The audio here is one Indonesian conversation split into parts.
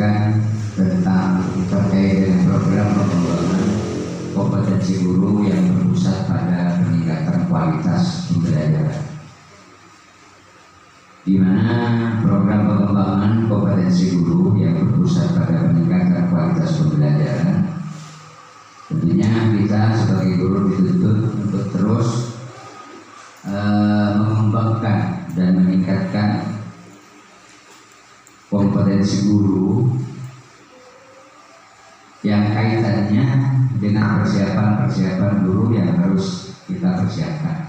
menyampaikan tentang terkait dengan program pengembangan kompetensi guru yang berpusat pada peningkatan kualitas pembelajaran, di mana program pengembangan kompetensi guru yang berpusat pada peningkatan kualitas pembelajaran, tentunya kita sebagai guru dituntut untuk terus mengembangkan dan meningkatkan kompetensi guru yang kaitannya dengan persiapan guru yang harus kita persiapkan.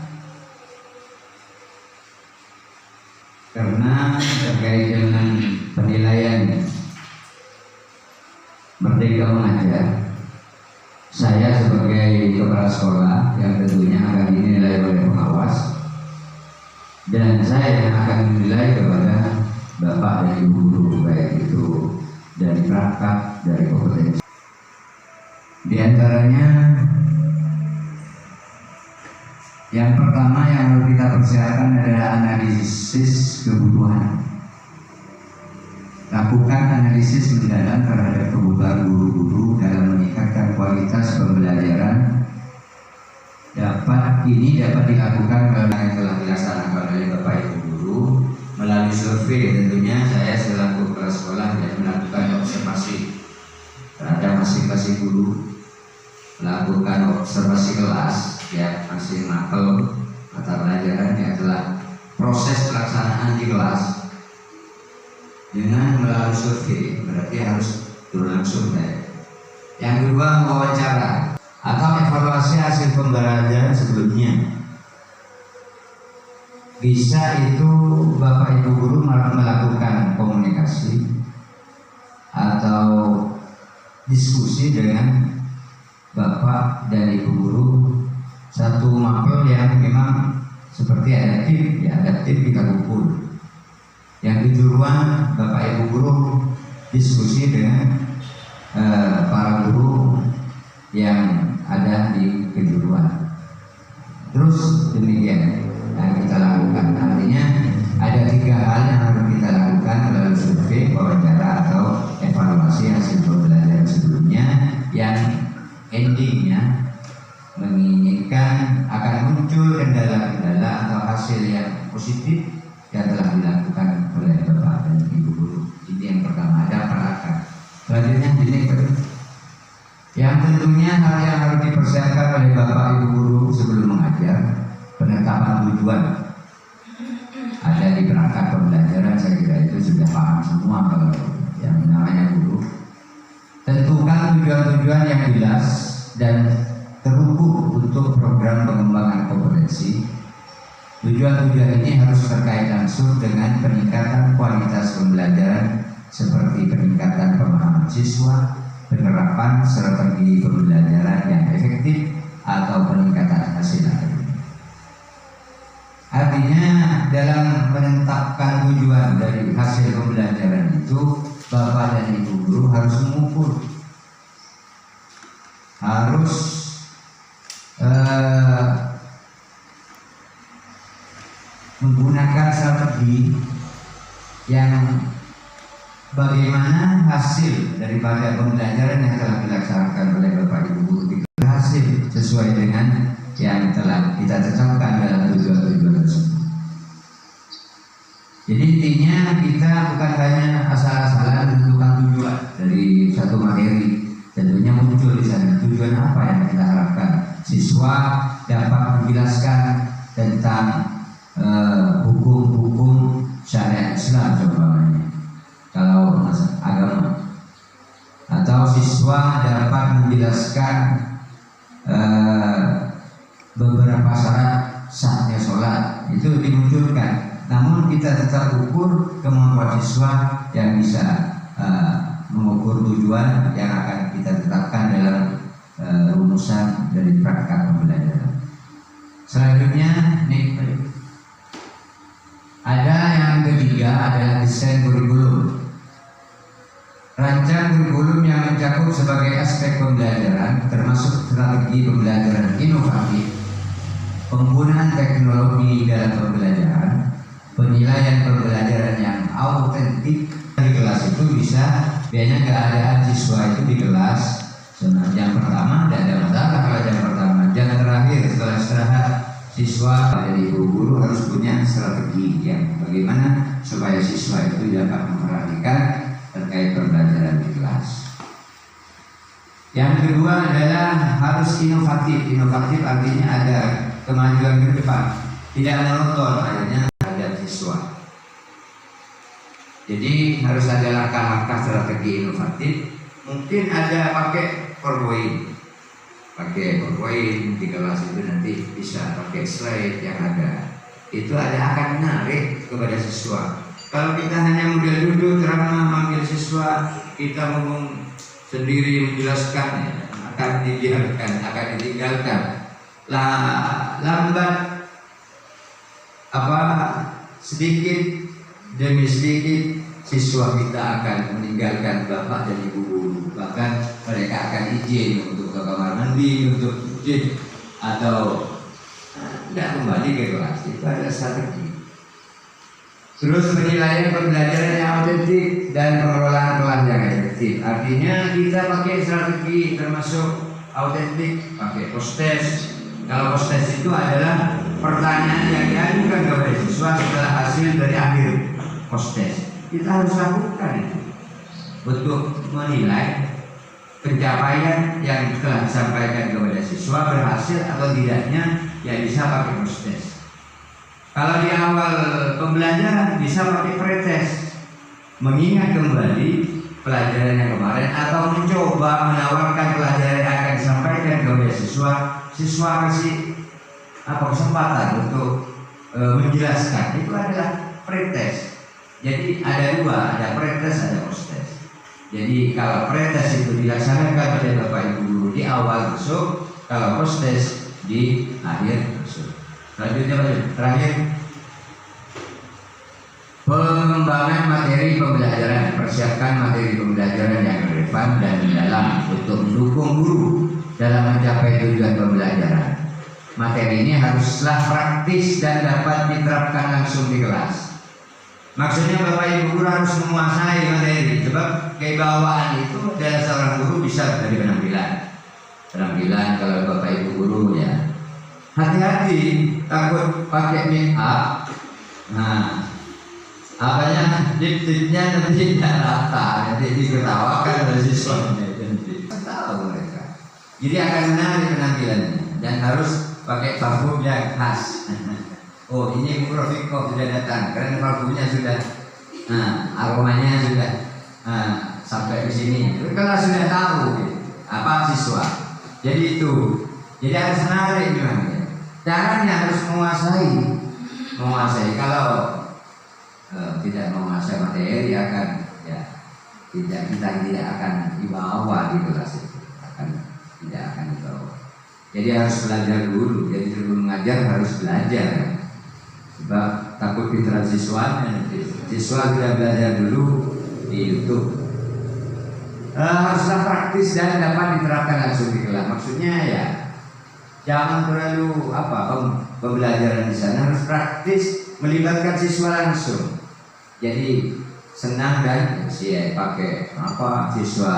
Karena terkait dengan penilaian Merdeka Mengajar, saya sebagai kepala sekolah yang tentunya akan dinilai oleh pengawas, dan saya yang akan menilai kepada Bapak dan Ibu guru, baik itu dari perangkat, dari kompetensi. Di antaranya yang pertama yang harus kita persiapkan adalah analisis kebutuhan. Lakukan analisis mendalam terhadap kebutuhan guru-guru dalam meningkatkan kualitas pembelajaran. Ini dapat dilakukan kalau yang telah dilaksanakan oleh Bapak Ibu guru melalui survei. Tentunya saya selaku kepala sekolah melakukan observasi terhadap masing-masing guru, melakukan observasi kelas, ya masih mapel mata pelajaran yang telah proses pelaksanaan di kelas dengan melalui survei, berarti harus turun langsung ya. Yang kedua, wawancara atau evaluasi hasil pembelajaran sebelumnya. Bisa itu Bapak Ibu guru melakukan komunikasi atau diskusi dengan Bapak dan Ibu guru, satu mapel yang memang seperti ada tim, ya ada tim kita kumpul. Yang kejuruan Bapak Ibu guru diskusi dengan para guru yang ada di kejuruan. Terus demikian yang kita lakukan. Artinya ada 3 hal yang harus kita lakukan melalui survei, wawancara atau evaluasi hasil pembelajaran sebelumnya, yang endingnya menginginkan akan muncul kendala-kendala atau hasil yang positif yang telah dilakukan oleh Bapak dan Ibu guru. Ini yang pertama, ada perangkat. Selanjutnya ini yang tentunya hal yang harus dipersiapkan oleh Bapak Ibu guru sebelum mengajar, penetapan tujuan. Ada di perangkat pembelajaran, saya kira itu sudah paham semua kalau yang namanya guru. Tentukan tujuan-tujuan yang jelas dan terukur untuk program pengembangan kompetensi. Tujuan-tujuan ini harus terkait langsung dengan peningkatan kualitas pembelajaran seperti peningkatan pemahaman siswa, penerapan strategi pembelajaran yang efektif, atau peningkatan hasil akademik. Artinya dalam menetapkan tujuan dari hasil pembelajaran itu, Bapak dan Ibu guru harus mengukur, harus menggunakan strategi yang bagaimana hasil daripada pembelajaran yang telah dilaksanakan oleh Bapak Ibu guru berhasil sesuai dengan yang telah kita tetapkan dalam tujuan-tujuan tersebut. Jadi intinya kita bukan hanya asal-asalan menentukan tujuan dari satu materi. Tentunya muncul di sana tujuan apa yang kita harapkan. Siswa dapat menjelaskan tentang hukum-hukum syariat Islam contohnya, kalau agama, atau siswa dapat menjelaskan beberapa syarat sahnya sholat, itu dimunculkan. Namun kita tetap ukur kemampuan siswa yang bisa mengukur tujuan yang akan kita tetapkan dalam rumusan dari perangkat pembelajaran. Selanjutnya ada yang ketiga, adalah desain kurikulum. Rancang kurikulum yang mencakup sebagai aspek pembelajaran termasuk strategi pembelajaran inovatif, penggunaan teknologi dalam pembelajaran, penilaian pembelajaran yang autentik. Di kelas itu bisa biasanya siswa itu di kelas. Jam pertama tidak ada masalah kalau jam pertama. Jam terakhir setelah istirahat, siswa dari ibu guru harus punya strategi yang bagaimana supaya siswa itu dapat memperhatikan terkait pembelajaran di kelas. Yang kedua adalah harus inovatif. Inovatif artinya ada kemajuan ke depan, tidak monoton adanya terhadap siswa. Jadi harus ada langkah-langkah strategi inovatif. Mungkin ada pakai PowerPoint di kelas itu nanti bisa pakai slide yang ada. Itu akan menarik kepada siswa. Kalau kita hanya model duduk ceramah manggil siswa, kita ngomong sendiri menjelaskan, akan dibiarkan, akan ditinggalkan. Lambat sedikit demi sedikit siswa kita akan meninggalkan bapak dan ibu guru. Bahkan mereka akan izin untuk ke kamar mandi, untuk izin atau tidak kembali ke kelas. Itu adalah strategi. Terus penilaian pembelajaran yang autentik dan pengelolaan kelas yang efektif. Artinya kita pakai strategi termasuk autentik, pakai post-test. Kalau post-test itu adalah pertanyaan yang diajukan kepada siswa setelah hasil dari akhir post-test. Kita harus lakukan itu untuk menilai pencapaian yang telah disampaikan kepada siswa berhasil atau tidaknya, ya bisa pakai post-test. Kalau di awal pembelajaran bisa pakai pretest, mengingat kembali pelajaran yang kemarin atau mencoba menawarkan pelajaran yang akan disampaikan kepada siswa. Siswa kasih kesempatan untuk menjelaskan. Itu adalah pretest. Jadi ada dua, ada pretest, ada post-test. Jadi kalau pretest itu dilaksanakan oleh bapak ibu guru di awal masuk, kalau post-test di akhir masuk. Selanjutnya terakhir, pengembangan materi pembelajaran. Persiapkan materi pembelajaran yang relevan dan mendalam untuk mendukung guru dalam mencapai tujuan pembelajaran. Materi ini haruslah praktis dan dapat diterapkan langsung di kelas. Maksudnya bapak ibu guru harus menguasai materi, sebab kewibawaan itu adalah seorang guru bisa dari penampilan kalau bapak ibu guru ya. Hati-hati, takut pakai make up. Nah, lip-lipnya nanti tidak rata, nanti diketawakan oleh siswanya. Tahu mereka. Jadi akan menarik penampilannya dan harus pakai parfum yang khas. Oh, ini Prof. Iko sudah datang karena parfumnya sudah, aromanya sudah sampai ke sini. Kelas sudah tahu apa siswa. Jadi itu, jadi harus menarik memang. Caranya harus menguasai. Kalau tidak menguasai materi akan kita tidak akan dibawa di kelas itu, tidak akan dibawa. Jadi harus belajar dulu. Jadi sebelum mengajar harus belajar. Sebab takut pinteran siswanya. Siswa sudah belajar dulu di YouTube. Haruslah praktis dan dapat diterapkan langsung di kelas. Maksudnya ya, jangan terlalu pembelajaran di sana harus praktis, melibatkan siswa langsung. Jadi senang dan pakai siswa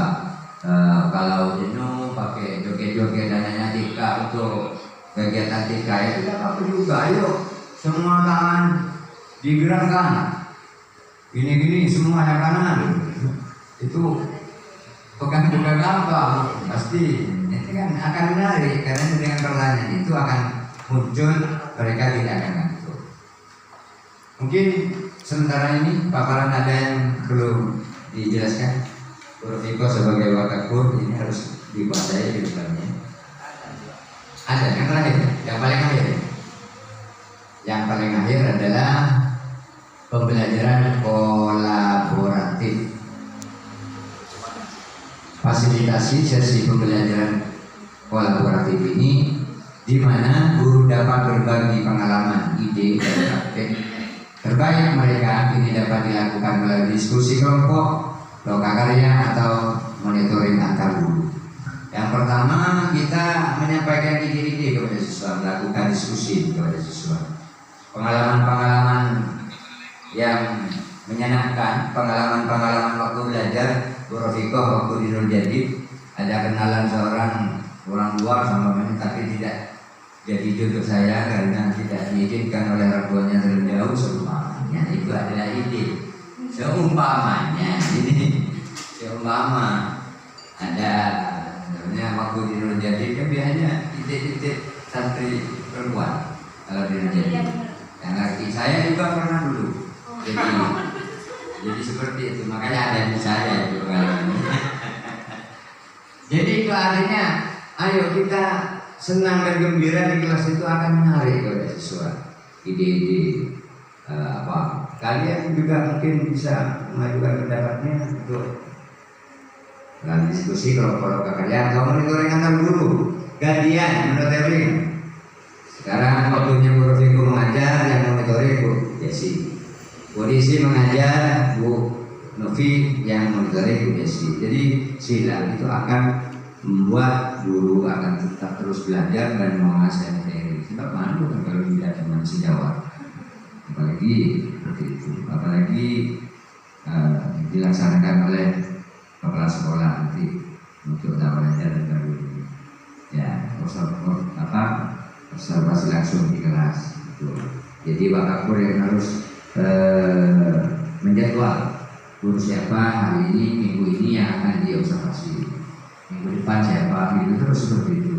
kalau jenuh pakai joget-joget dan nyanyi untuk kegiatan TK itu tidak apa juga. Ayo semua tangan digerakkan, gini semua yang kanan itu bukan juga gampang, pasti ini kan akan menarik karena dengan pertanyaan itu akan muncul, mereka tidak akan ngantuk. Mungkin sementara ini paparan ada yang belum dijelaskan. Prof. Iko sebagai wakakur ini harus dikuasai di depannya. Ada yang terakhir, yang paling akhir. Yang paling akhir adalah pembelajaran kolaboratif. Fasilitasi sesi pembelajaran kolaboratif ini di mana guru dapat berbagi pengalaman, ide, dan praktek terbaik mereka. Ini dapat dilakukan melalui diskusi kelompok, lokakarya, atau monitoring antar guru. Yang pertama, kita menyampaikan ide-ide kepada siswa, melakukan diskusi kepada siswa. Pengalaman-pengalaman yang menyenangkan, pengalaman-pengalaman waktu belajar Bu Rofikoh waktu di Nur Jadid ada kenalan seorang orang luar sama tapi tidak jadi jodoh saya karena tidak diizinkan oleh orang tuanya terlalu jauh. Seumpamanya itu adalah ide. Seumpamanya ini seumpama ada sebenarnya waktu di Nur Jadid kan biasanya titik-titik santri perempuan kalau di Nur Jadid. Yang laki saya juga pernah dulu. Jadi seperti itu, makanya ada di saya itu kali ini. Jadi itu artinya, ayo kita senang dan gembira di kelas itu akan menarik kepada siswa. Ide-ide apa? Kalian juga mungkin bisa mengajukan pendapatnya untuk dalam diskusi kalau kalian atau monitoring antar guru, gantian monitoring. Sekarang waktunya Bu Rofiku mengajar, yang monitoring Bu Desi. Polisi mengajar, Bu Novi yang monitoring Bu Desi. Jadi silang itu akan membuat guru akan tetap terus belajar dan mengasah materi. Sebab malu kan kalau tidak cuma sejawat. Apalagi seperti itu. Apalagi dilaksanakan oleh kepala sekolah nanti untuk belajar dan baru. Ya, observasi langsung di kelas. Jadi Pak Kapur yang harus menjadwal guru siapa hari ini, minggu ini yang akan diobservasi, minggu depan siapa, gitu terus seperti itu.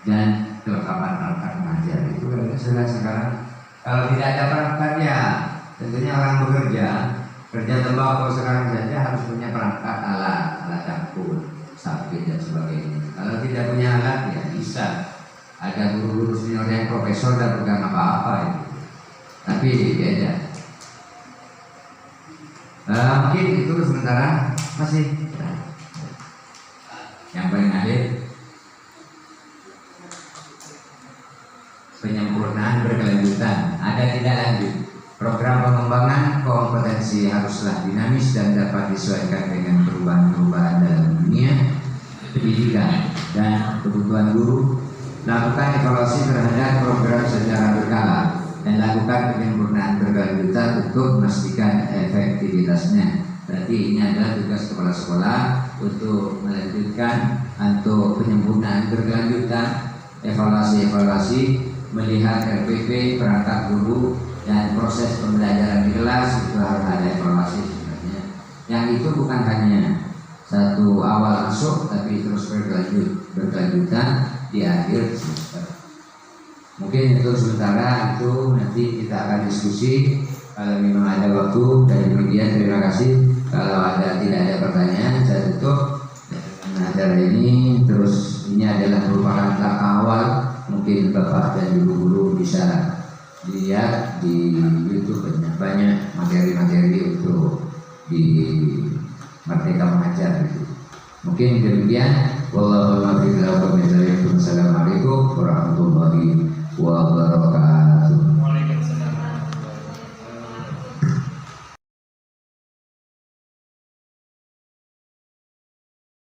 Dan kelengkapan perangkat mengajar itu sekarang kalau tidak ada perangkat ya tentunya orang bekerja kerja tembakau sekarang saja harus punya perangkat alat dapur, sabit dan sebagainya. Kalau tidak punya alat ya bisa ada guru-guru senior yang profesor dan bukan apa-apa itu. Tapi beda. Mungkin itu sementara masih yang paling akhir penyempurnaan berkelanjutan. Ada tidak lanjut. Program pengembangan kompetensi haruslah dinamis dan dapat disesuaikan dengan perubahan-perubahan dalam dunia pendidikan dan kebutuhan guru. Lakukan evaluasi terhadap program secara berkala dan lakukan penyempurnaan berkelanjutan untuk memastikan efektivitasnya. Berarti ini adalah tugas kepala sekolah untuk melanjutkan untuk penyempurnaan berkelanjutan, evaluasi, melihat RPP, perangkat guru dan proses pembelajaran di kelas itu harus ada evaluasi sebenarnya. Yang itu bukan hanya satu awal masuk tapi terus berkelanjutan di akhir semester. Mungkin itu sementara, itu nanti kita akan diskusi kalau memang ada waktu. Dari media terima kasih. Kalau tidak ada pertanyaan saya tutup acara ini. Terus ini adalah merupakan langkah awal. Mungkin Bapak dan Ibu guru bisa lihat di YouTube banyak materi-materi untuk di Merdeka Mengajar itu. Mungkin demikian. Wassalamualaikum warahmatullahi wabarakatuh.